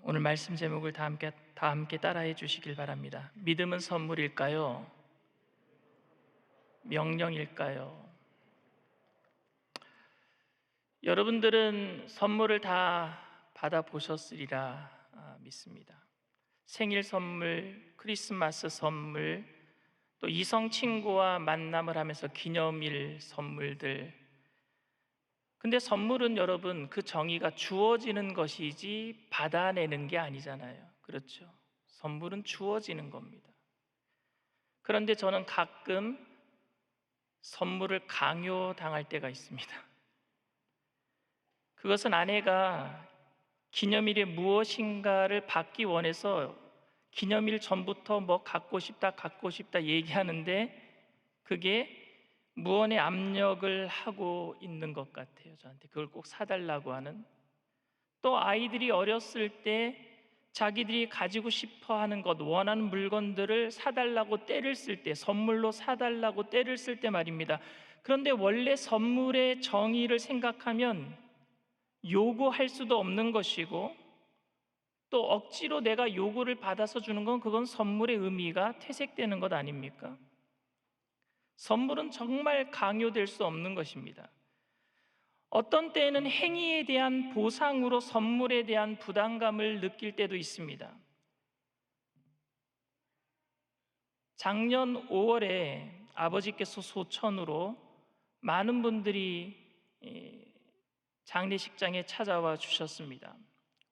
오늘 말씀 제목을 다 함께 따라해 주시길 바랍니다. 믿음은 선물일까요? 명령일까요? 여러분들은 선물을 다 받아보셨으리라 믿습니다. 생일 선물, 크리스마스 선물, 또 이성 친구와 만남을 하면서 기념일 선물들. 근데 선물은 여러분 그 정의가 주어지는 것이지 받아내는 게 아니잖아요. 그렇죠? 선물은 주어지는 겁니다. 그런데 저는 가끔 선물을 강요당할 때가 있습니다. 그것은 아내가 기념일에 무엇인가를 받기 원해서 기념일 전부터 뭐 갖고 싶다 얘기하는데 그게 무언의 압력을 하고 있는 것 같아요. 저한테 그걸 꼭 사달라고 하는. 또 아이들이 어렸을 때 자기들이 가지고 싶어 하는 것, 원하는 물건들을 사달라고 떼를 쓸 때, 선물로 사달라고 떼를 쓸 때 말입니다. 그런데 원래 선물의 정의를 생각하면 요구할 수도 없는 것이고, 또 억지로 내가 요구를 받아서 주는 건 그건 선물의 의미가 퇴색되는 것 아닙니까? 선물은 정말 강요될 수 없는 것입니다. 어떤 때에는 행위에 대한 보상으로 선물에 대한 부담감을 느낄 때도 있습니다. 작년 5월에 아버지께서 소천으로 많은 분들이 장례식장에 찾아와 주셨습니다.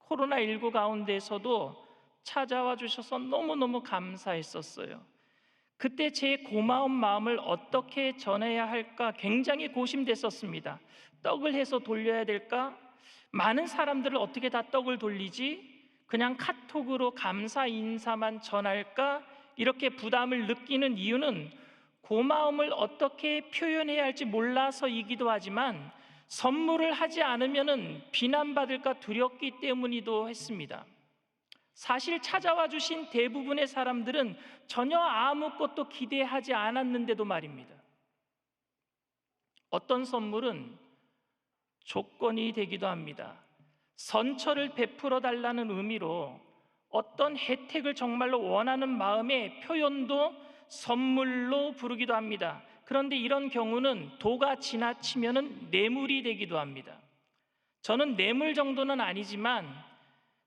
코로나19 가운데서도 찾아와 주셔서 너무너무 감사했었어요. 그때 제 고마운 마음을 어떻게 전해야 할까 굉장히 고심됐었습니다. 떡을 해서 돌려야 될까? 많은 사람들을 어떻게 다 떡을 돌리지? 그냥 카톡으로 감사 인사만 전할까? 이렇게 부담을 느끼는 이유는 고마움을 어떻게 표현해야 할지 몰라서이기도 하지만 선물을 하지 않으면 비난받을까 두렵기 때문이기도 했습니다. 사실 찾아와 주신 대부분의 사람들은 전혀 아무것도 기대하지 않았는데도 말입니다. 어떤 선물은 조건이 되기도 합니다. 선처를 베풀어 달라는 의미로 어떤 혜택을 정말로 원하는 마음의 표현도 선물로 부르기도 합니다. 그런데 이런 경우는 도가 지나치면 뇌물이 되기도 합니다. 저는 뇌물 정도는 아니지만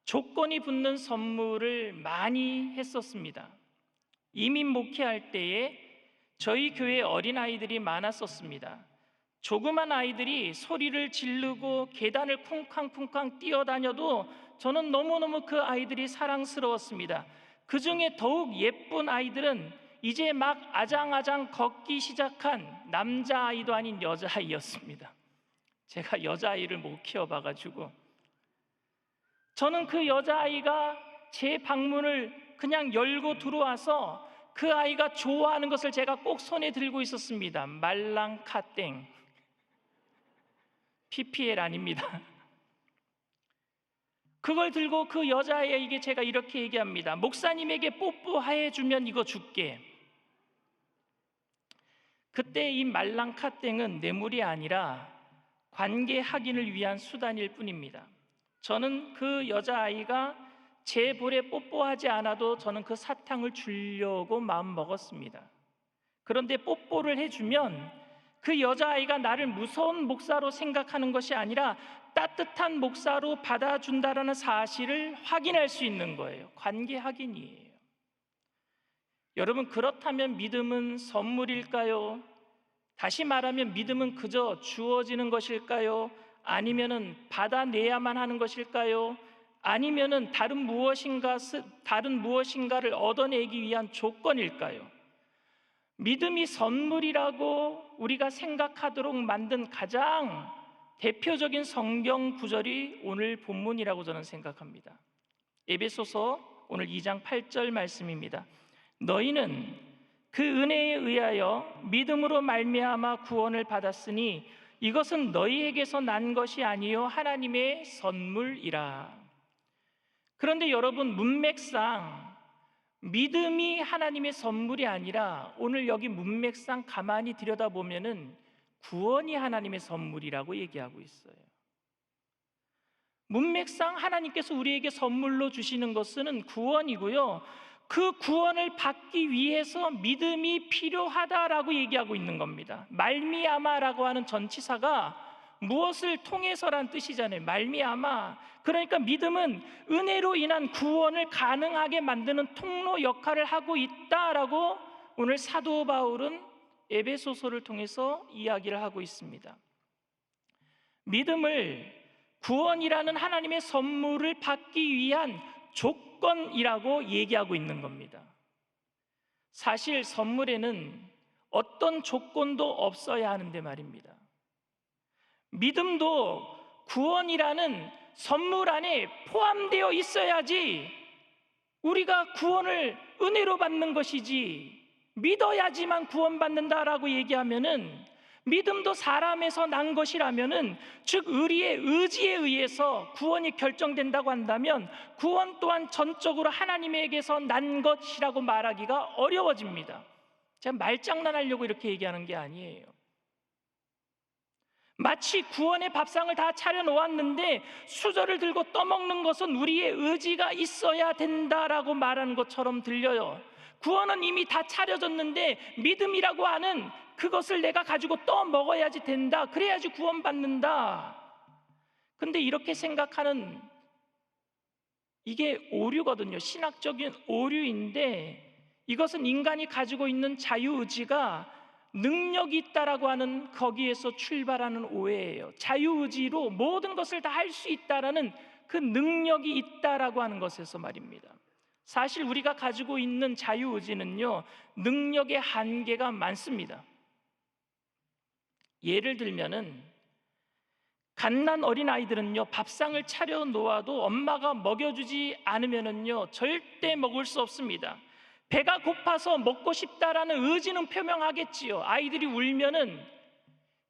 조건이 붙는 선물을 많이 했었습니다. 이민 목회할 때에 저희 교회에 어린아이들이 많았었습니다. 조그만 아이들이 소리를 지르고 계단을 쿵쾅쿵쾅 뛰어다녀도 저는 너무너무 그 아이들이 사랑스러웠습니다. 그 중에 더욱 예쁜 아이들은 이제 막 아장아장 걷기 시작한 남자아이도 아닌 여자아이였습니다. 제가 여자아이를 못 키워봐가지고 저는 그 여자아이가 제 방문을 그냥 열고 들어와서 그 아이가 좋아하는 것을 제가 꼭 손에 들고 있었습니다. 말랑카땡. PPL 아닙니다. 그걸 들고 그 여자아이에게 제가 이렇게 얘기합니다. 목사님에게 뽀뽀해 주면 이거 줄게. 그때 이 말랑카땡은 뇌물이 아니라 관계 확인을 위한 수단일 뿐입니다. 저는 그 여자아이가 제 볼에 뽀뽀하지 않아도 저는 그 사탕을 주려고 마음 먹었습니다. 그런데 뽀뽀를 해주면 그 여자아이가 나를 무서운 목사로 생각하는 것이 아니라 따뜻한 목사로 받아준다는 사실을 확인할 수 있는 거예요. 관계 확인이에요. 여러분, 그렇다면 믿음은 선물일까요? 다시 말하면 믿음은 그저 주어지는 것일까요? 아니면은 받아내야만 하는 것일까요? 아니면은 다른 무엇인가를 얻어내기 위한 조건일까요? 믿음이 선물이라고 우리가 생각하도록 만든 가장 대표적인 성경 구절이 오늘 본문이라고 저는 생각합니다. 에베소서 오늘 2장 8절 말씀입니다. 너희는 그 은혜에 의하여 믿음으로 말미암아 구원을 받았으니 이것은 너희에게서 난 것이 아니요 하나님의 선물이라. 그런데 여러분, 문맥상 믿음이 하나님의 선물이 아니라 오늘 여기 문맥상 가만히 들여다보면은 구원이 하나님의 선물이라고 얘기하고 있어요. 문맥상 하나님께서 우리에게 선물로 주시는 것은 구원이고요, 그 구원을 받기 위해서 믿음이 필요하다라고 얘기하고 있는 겁니다. 말미암아라고 하는 전치사가 무엇을 통해서란 뜻이잖아요. 말미암아. 그러니까 믿음은 은혜로 인한 구원을 가능하게 만드는 통로 역할을 하고 있다라고 오늘 사도 바울은 에베소서를 통해서 이야기를 하고 있습니다. 믿음을 구원이라는 하나님의 선물을 받기 위한 조건이라고 얘기하고 있는 겁니다. 사실 선물에는 어떤 조건도 없어야 하는데 말입니다. 믿음도 구원이라는 선물 안에 포함되어 있어야지 우리가 구원을 은혜로 받는 것이지, 믿어야지만 구원받는다라고 얘기하면은, 믿음도 사람에서 난 것이라면은, 즉 우리의 의지에 의해서 구원이 결정된다고 한다면 구원 또한 전적으로 하나님에게서 난 것이라고 말하기가 어려워집니다. 제가 말장난하려고 이렇게 얘기하는 게 아니에요. 마치 구원의 밥상을 다 차려놓았는데 수저를 들고 떠먹는 것은 우리의 의지가 있어야 된다라고 말하는 것처럼 들려요. 구원은 이미 다 차려졌는데 믿음이라고 하는 그것을 내가 가지고 떠먹어야지 된다, 그래야지 구원받는다. 근데 이렇게 생각하는, 이게 오류거든요. 신학적인 오류인데, 이것은 인간이 가지고 있는 자유의지가 능력이 있다라고 하는 거기에서 출발하는 오해예요. 자유의지로 모든 것을 다 할 수 있다라는 그 능력이 있다라고 하는 것에서 말입니다. 사실 우리가 가지고 있는 자유의지는요, 능력의 한계가 많습니다. 예를 들면은 갓난 어린아이들은요, 밥상을 차려 놓아도 엄마가 먹여주지 않으면은요 절대 먹을 수 없습니다. 배가 고파서 먹고 싶다라는 의지는 표명하겠지요. 아이들이 울면은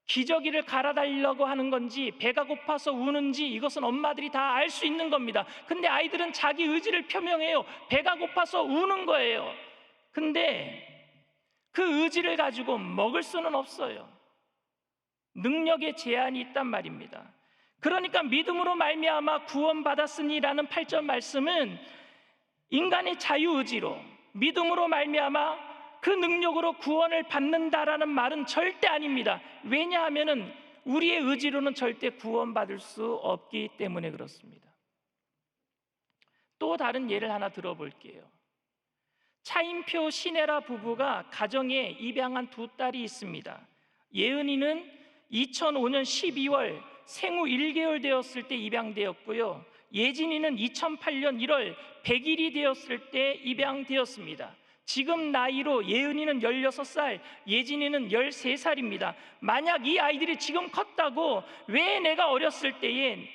기저귀를 갈아달라고 하는 건지 배가 고파서 우는지 이것은 엄마들이 다 알 수 있는 겁니다. 근데 아이들은 자기 의지를 표명해요. 배가 고파서 우는 거예요. 근데 그 의지를 가지고 먹을 수는 없어요. 능력의 제한이 있단 말입니다. 그러니까 믿음으로 말미암아 구원받았으니라는 8절 말씀은 인간의 자유의지로, 믿음으로 말미암아 그 능력으로 구원을 받는다라는 말은 절대 아닙니다. 왜냐하면 우리의 의지로는 절대 구원받을 수 없기 때문에 그렇습니다. 또 다른 예를 하나 들어볼게요. 차인표 신혜라 부부가 가정에 입양한 두 딸이 있습니다. 예은이는 2005년 12월 생후 1개월 되었을 때 입양되었고요, 예진이는 2008년 1월 100일이 되었을 때 입양되었습니다. 지금 나이로 예은이는 16살, 예진이는 13살입니다. 만약 이 아이들이 지금 컸다고 왜 내가 어렸을 때에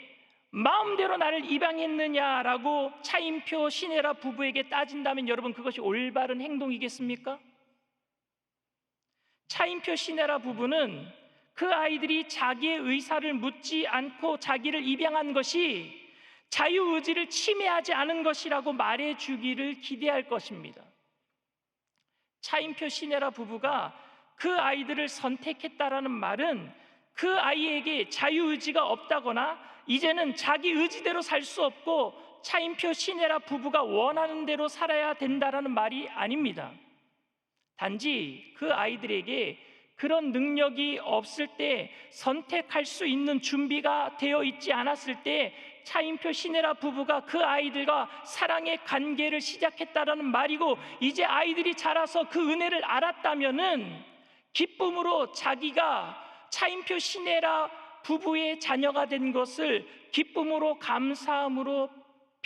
마음대로 나를 입양했느냐라고 차인표 신혜라 부부에게 따진다면 여러분, 그것이 올바른 행동이겠습니까? 차인표 신혜라 부부는 그 아이들이 자기의 의사를 묻지 않고 자기를 입양한 것이 자유의지를 침해하지 않은 것이라고 말해주기를 기대할 것입니다. 차인표 신혜라 부부가 그 아이들을 선택했다라는 말은 그 아이에게 자유의지가 없다거나 이제는 자기 의지대로 살 수 없고 차인표 신혜라 부부가 원하는 대로 살아야 된다라는 말이 아닙니다. 단지 그 아이들에게 그런 능력이 없을 때, 선택할 수 있는 준비가 되어 있지 않았을 때 차인표 신혜라 부부가 그 아이들과 사랑의 관계를 시작했다라는 말이고, 이제 아이들이 자라서 그 은혜를 알았다면은 기쁨으로 자기가 차인표 신혜라 부부의 자녀가 된 것을 기쁨으로, 감사함으로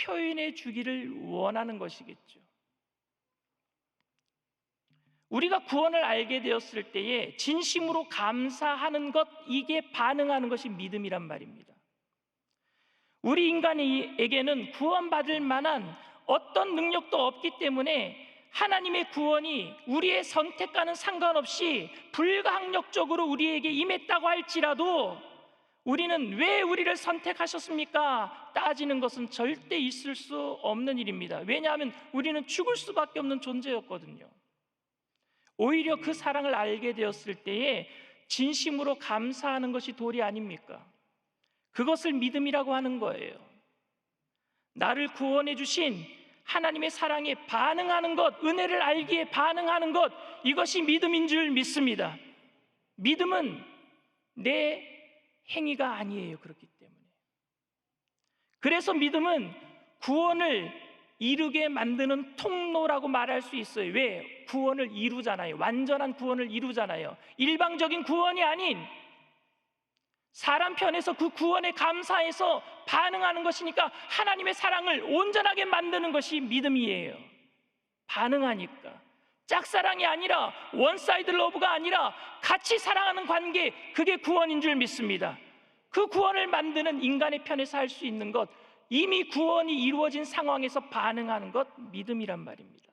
표현해 주기를 원하는 것이겠죠. 우리가 구원을 알게 되었을 때에 진심으로 감사하는 것, 이게 반응하는 것이 믿음이란 말입니다. 우리 인간에게는 구원받을 만한 어떤 능력도 없기 때문에 하나님의 구원이 우리의 선택과는 상관없이 불가항력적으로 우리에게 임했다고 할지라도 우리는 왜 우리를 선택하셨습니까? 따지는 것은 절대 있을 수 없는 일입니다. 왜냐하면 우리는 죽을 수밖에 없는 존재였거든요. 오히려 그 사랑을 알게 되었을 때에 진심으로 감사하는 것이 도리 아닙니까? 그것을 믿음이라고 하는 거예요. 나를 구원해 주신 하나님의 사랑에 반응하는 것, 은혜를 알기에 반응하는 것, 이것이 믿음인 줄 믿습니다. 믿음은 내 행위가 아니에요. 그렇기 때문에. 그래서 믿음은 구원을 이루게 만드는 통로라고 말할 수 있어요. 왜? 구원을 이루잖아요. 완전한 구원을 이루잖아요. 일방적인 구원이 아닌 사람 편에서 그 구원에 감사해서 반응하는 것이니까 하나님의 사랑을 온전하게 만드는 것이 믿음이에요. 반응하니까. 짝사랑이 아니라 원사이드 러브가 아니라 같이 사랑하는 관계, 그게 구원인 줄 믿습니다. 그 구원을 만드는 인간의 편에서 할 수 있는 것, 이미 구원이 이루어진 상황에서 반응하는 것, 믿음이란 말입니다.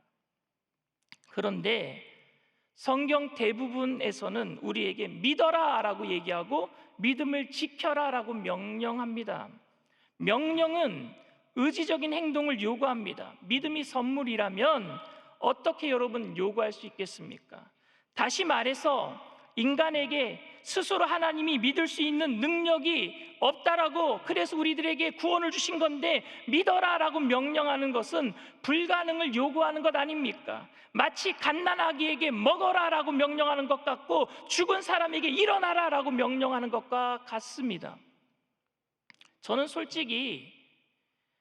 그런데 성경 대부분에서는 우리에게 믿어라 라고 얘기하고 믿음을 지켜라 라고 명령합니다. 명령은 의지적인 행동을 요구합니다. 믿음이 선물이라면 어떻게 여러분 요구할 수 있겠습니까? 다시 말해서 인간에게 스스로 하나님이 믿을 수 있는 능력이 없다라고, 그래서 우리들에게 구원을 주신 건데 믿어라 라고 명령하는 것은 불가능을 요구하는 것 아닙니까? 마치 갓난아기에게 먹어라 라고 명령하는 것 같고 죽은 사람에게 일어나라 라고 명령하는 것과 같습니다. 저는 솔직히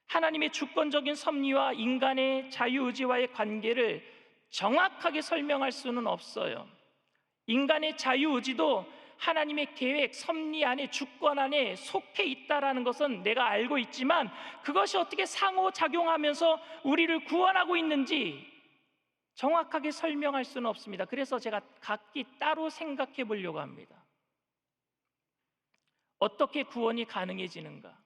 하나님의 주권적인 섭리와 인간의 자유의지와의 관계를 정확하게 설명할 수는 없어요. 인간의 자유의지도 하나님의 계획, 섭리 안에, 주권 안에 속해 있다라는 것은 내가 알고 있지만 그것이 어떻게 상호작용하면서 우리를 구원하고 있는지 정확하게 설명할 수는 없습니다. 그래서 제가 각기 따로 생각해 보려고 합니다. 어떻게 구원이 가능해지는가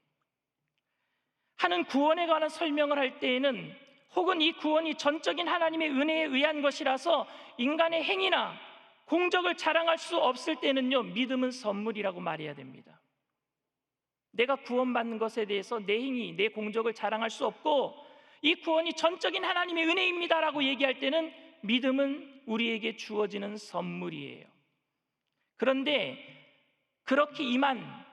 하는 구원에 관한 설명을 할 때에는, 혹은 이 구원이 전적인 하나님의 은혜에 의한 것이라서 인간의 행위나 공적을 자랑할 수 없을 때는요, 믿음은 선물이라고 말해야 됩니다. 내가 구원받는 것에 대해서 내 행위, 내 공적을 자랑할 수 없고 이 구원이 전적인 하나님의 은혜입니다라고 얘기할 때는 믿음은 우리에게 주어지는 선물이에요. 그런데 그렇게 임한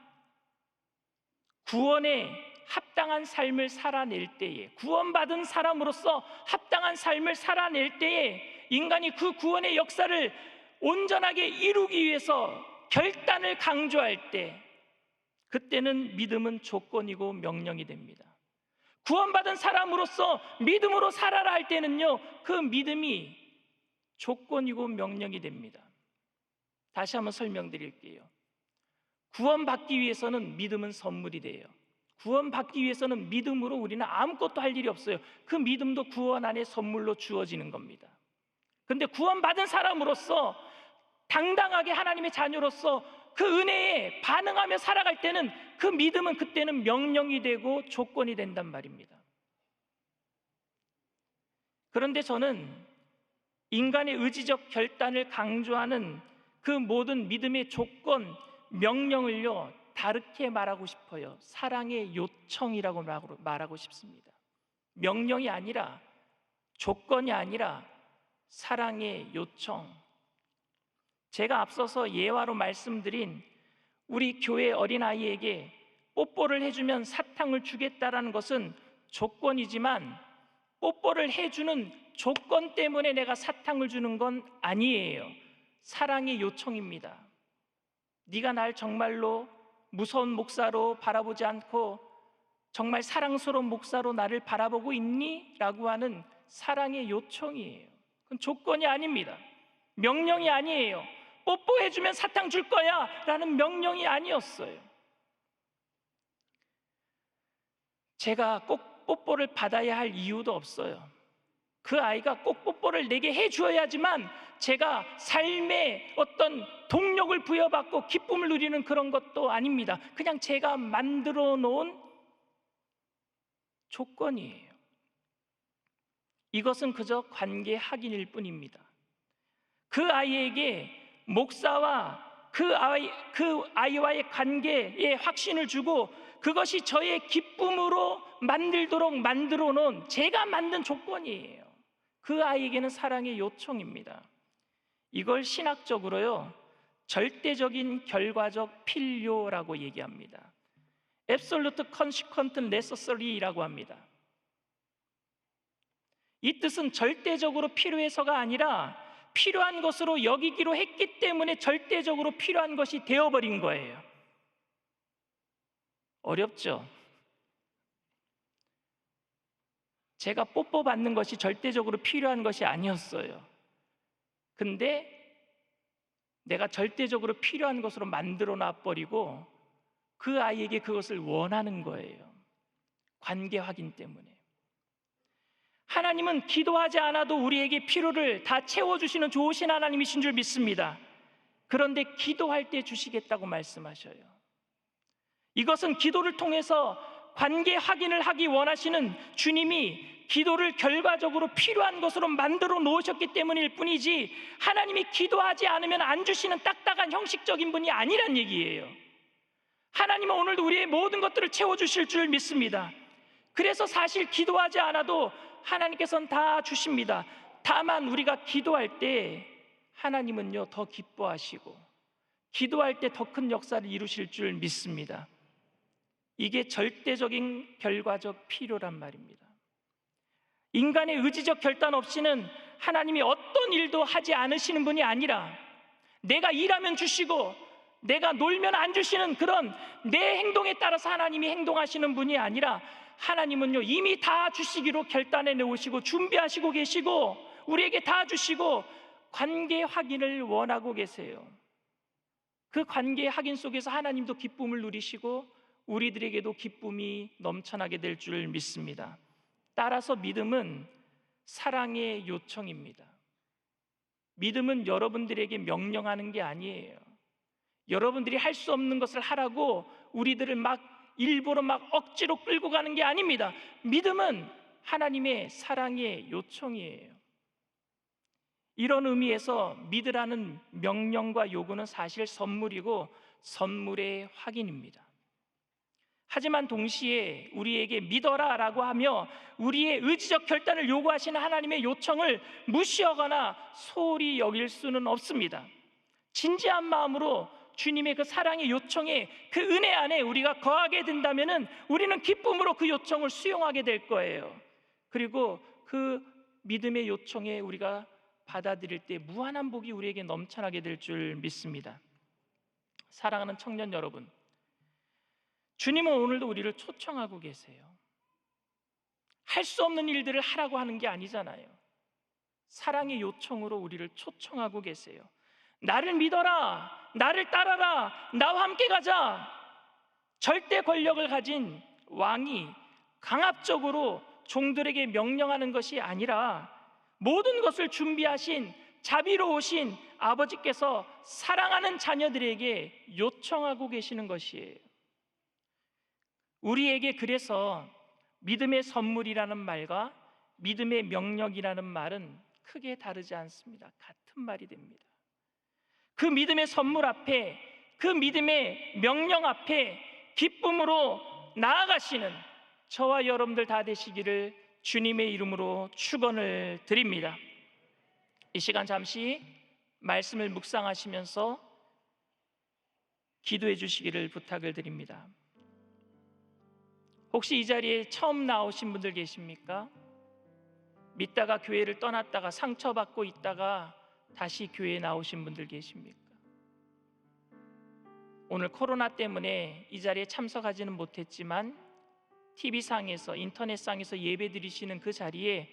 구원에 합당한 삶을 살아낼 때에, 구원받은 사람으로서 합당한 삶을 살아낼 때에 인간이 그 구원의 역사를 온전하게 이루기 위해서 결단을 강조할 때, 그때는 믿음은 조건이고 명령이 됩니다. 구원받은 사람으로서 믿음으로 살아라 할 때는요, 그 믿음이 조건이고 명령이 됩니다. 다시 한번 설명드릴게요. 구원받기 위해서는 믿음은 선물이 돼요. 구원받기 위해서는 믿음으로 우리는 아무것도 할 일이 없어요. 그 믿음도 구원 안에 선물로 주어지는 겁니다. 그런데 구원받은 사람으로서 당당하게 하나님의 자녀로서 그 은혜에 반응하며 살아갈 때는 그 믿음은 그때는 명령이 되고 조건이 된단 말입니다. 그런데 저는 인간의 의지적 결단을 강조하는 그 모든 믿음의 조건, 명령을요, 다르게 말하고 싶어요. 사랑의 요청이라고 말하고 싶습니다. 명령이 아니라, 조건이 아니라 사랑의 요청. 제가 앞서서 예화로 말씀드린 우리 교회 어린아이에게 뽀뽀를 해주면 사탕을 주겠다라는 것은 조건이지만 뽀뽀를 해주는 조건 때문에 내가 사탕을 주는 건 아니에요. 사랑의 요청입니다. 네가 날 정말로 무서운 목사로 바라보지 않고 정말 사랑스러운 목사로 나를 바라보고 있니? 라고 하는 사랑의 요청이에요. 그건 조건이 아닙니다. 명령이 아니에요. 뽀뽀해주면 사탕 줄 거야 라는 명령이 아니었어요. 제가 꼭 뽀뽀를 받아야 할 이유도 없어요. 그 아이가 꼭 뽀뽀를 내게 해주어야지만 제가 삶의 어떤 동력을 부여받고 기쁨을 누리는 그런 것도 아닙니다. 그냥 제가 만들어 놓은 조건이에요. 이것은 그저 관계 확인일 뿐입니다. 그 아이에게 목사와 그 아이와의 관계에 확신을 주고 그것이 저의 기쁨으로 만들도록 만들어 놓은 제가 만든 조건이에요. 그 아이에게는 사랑의 요청입니다. 이걸 신학적으로요, 절대적인 결과적 필요라고 얘기합니다. Absolute consequent necessary라고 합니다. 이 뜻은 절대적으로 필요해서가 아니라 필요한 것으로 여기기로 했기 때문에 절대적으로 필요한 것이 되어버린 거예요. 어렵죠? 제가 뽀뽀 받는 것이 절대적으로 필요한 것이 아니었어요. 근데 내가 절대적으로 필요한 것으로 만들어 놔버리고 그 아이에게 그것을 원하는 거예요. 관계 확인 때문에. 하나님은 기도하지 않아도 우리에게 필요를 다 채워주시는 좋으신 하나님이신 줄 믿습니다. 그런데 기도할 때 주시겠다고 말씀하셔요. 이것은 기도를 통해서 관계 확인을 하기 원하시는 주님이 기도를 결과적으로 필요한 것으로 만들어 놓으셨기 때문일 뿐이지, 하나님이 기도하지 않으면 안 주시는 딱딱한 형식적인 분이 아니란 얘기예요. 하나님은 오늘도 우리의 모든 것들을 채워주실 줄 믿습니다. 그래서 사실 기도하지 않아도 하나님께서는 다 주십니다. 다만 우리가 기도할 때 하나님은요 더 기뻐하시고 기도할 때 더 큰 역사를 이루실 줄 믿습니다. 이게 절대적인 결과적 필요란 말입니다. 인간의 의지적 결단 없이는 하나님이 어떤 일도 하지 않으시는 분이 아니라, 내가 일하면 주시고 내가 놀면 안 주시는 그런 내 행동에 따라서 하나님이 행동하시는 분이 아니라, 하나님은요 이미 다 주시기로 결단해 놓으시고 준비하시고 계시고 우리에게 다 주시고 관계 확인을 원하고 계세요. 그 관계 확인 속에서 하나님도 기쁨을 누리시고 우리들에게도 기쁨이 넘쳐나게 될 줄 믿습니다. 따라서 믿음은 사랑의 요청입니다. 믿음은 여러분들에게 명령하는 게 아니에요. 여러분들이 할 수 없는 것을 하라고 우리들을 막 일부러 막 억지로 끌고 가는 게 아닙니다. 믿음은 하나님의 사랑의 요청이에요. 이런 의미에서 믿으라는 명령과 요구는 사실 선물이고 선물의 확인입니다. 하지만 동시에 우리에게 믿어라 라고 하며 우리의 의지적 결단을 요구하시는 하나님의 요청을 무시하거나 소홀히 여길 수는 없습니다. 진지한 마음으로 주님의 그 사랑의 요청에, 그 은혜 안에 우리가 거하게 된다면 우리는 기쁨으로 그 요청을 수용하게 될 거예요. 그리고 그 믿음의 요청에 우리가 받아들일 때 무한한 복이 우리에게 넘쳐나게 될 줄 믿습니다. 사랑하는 청년 여러분, 주님은 오늘도 우리를 초청하고 계세요. 할 수 없는 일들을 하라고 하는 게 아니잖아요. 사랑의 요청으로 우리를 초청하고 계세요. 나를 믿어라, 나를 따라라, 나와 함께 가자. 절대 권력을 가진 왕이 강압적으로 종들에게 명령하는 것이 아니라 모든 것을 준비하신 자비로우신 아버지께서 사랑하는 자녀들에게 요청하고 계시는 것이에요. 우리에게 그래서 믿음의 선물이라는 말과 믿음의 명령이라는 말은 크게 다르지 않습니다. 같은 말이 됩니다. 그 믿음의 선물 앞에, 그 믿음의 명령 앞에 기쁨으로 나아가시는 저와 여러분들 다 되시기를 주님의 이름으로 축원을 드립니다. 이 시간 잠시 말씀을 묵상하시면서 기도해 주시기를 부탁을 드립니다. 혹시 이 자리에 처음 나오신 분들 계십니까? 믿다가 교회를 떠났다가 상처받고 있다가 다시 교회에 나오신 분들 계십니까? 오늘 코로나 때문에 이 자리에 참석하지는 못했지만 TV상에서, 인터넷상에서 예배 드리시는 그 자리에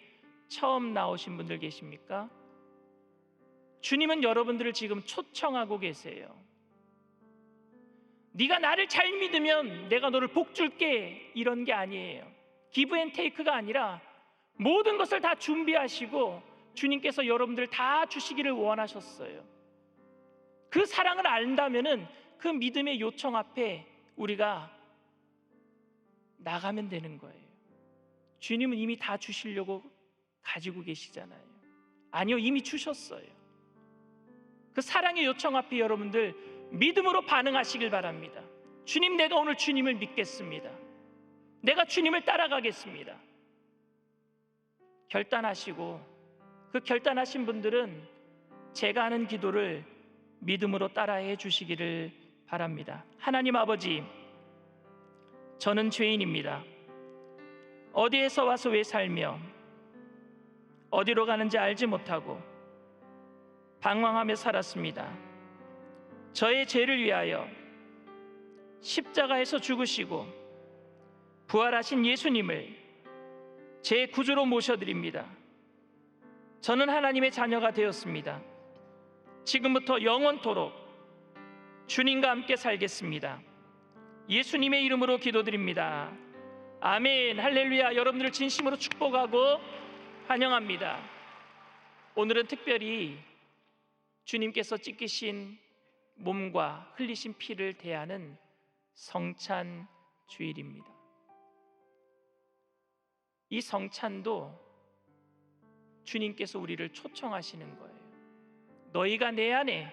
처음 나오신 분들 계십니까? 주님은 여러분들을 지금 초청하고 계세요. 네가 나를 잘 믿으면 내가 너를 복 줄게, 이런 게 아니에요. 기브 앤 테이크가 아니라 모든 것을 다 준비하시고 주님께서 여러분들 다 주시기를 원하셨어요. 그 사랑을 안다면은 그 믿음의 요청 앞에 우리가 나가면 되는 거예요. 주님은 이미 다 주시려고 가지고 계시잖아요. 아니요, 이미 주셨어요. 그 사랑의 요청 앞에 여러분들 믿음으로 반응하시길 바랍니다. 주님, 내가 오늘 주님을 믿겠습니다. 내가 주님을 따라가겠습니다. 결단하시고, 그 결단하신 분들은 제가 하는 기도를 믿음으로 따라해 주시기를 바랍니다. 하나님 아버지, 저는 죄인입니다. 어디에서 와서 왜 살며 어디로 가는지 알지 못하고 방황하며 살았습니다. 저의 죄를 위하여 십자가에서 죽으시고 부활하신 예수님을 제 구주로 모셔드립니다. 저는 하나님의 자녀가 되었습니다. 지금부터 영원토록 주님과 함께 살겠습니다. 예수님의 이름으로 기도드립니다. 아멘. 할렐루야. 여러분들을 진심으로 축복하고 환영합니다. 오늘은 특별히 주님께서 찢기신 몸과 흘리신 피를 대하는 성찬 주일입니다. 이 성찬도 주님께서 우리를 초청하시는 거예요. 너희가 내 안에,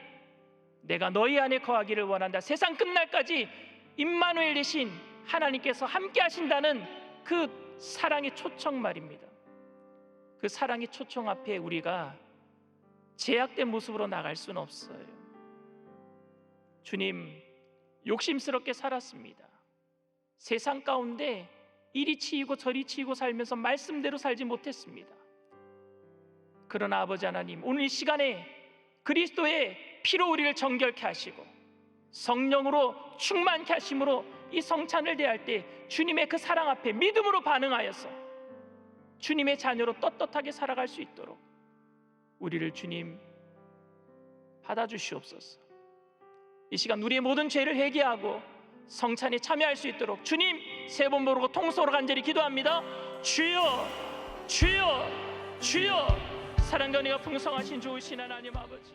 내가 너희 안에 거하기를 원한다. 세상 끝날까지 임마누엘 되신 하나님께서 함께 하신다는 그 사랑의 초청 말입니다. 그 사랑의 초청 앞에 우리가 제약된 모습으로 나갈 수는 없어요. 주님 욕심스럽게 살았습니다. 세상 가운데 이리 치이고 저리 치이고 살면서 말씀대로 살지 못했습니다. 그러나 아버지 하나님, 오늘 이 시간에 그리스도의 피로 우리를 정결케 하시고 성령으로 충만케 하심으로 이 성찬을 대할 때 주님의 그 사랑 앞에 믿음으로 반응하여서 주님의 자녀로 떳떳하게 살아갈 수 있도록 우리를 주님 받아주시옵소서. 이 시간 우리의 모든 죄를 회개하고 성찬에 참여할 수 있도록 주님 세 번 부르고 통성으로 간절히 기도합니다. 주여, 주여, 주여. 사랑과 은혜가 풍성하신 좋으신 하나님 아버지,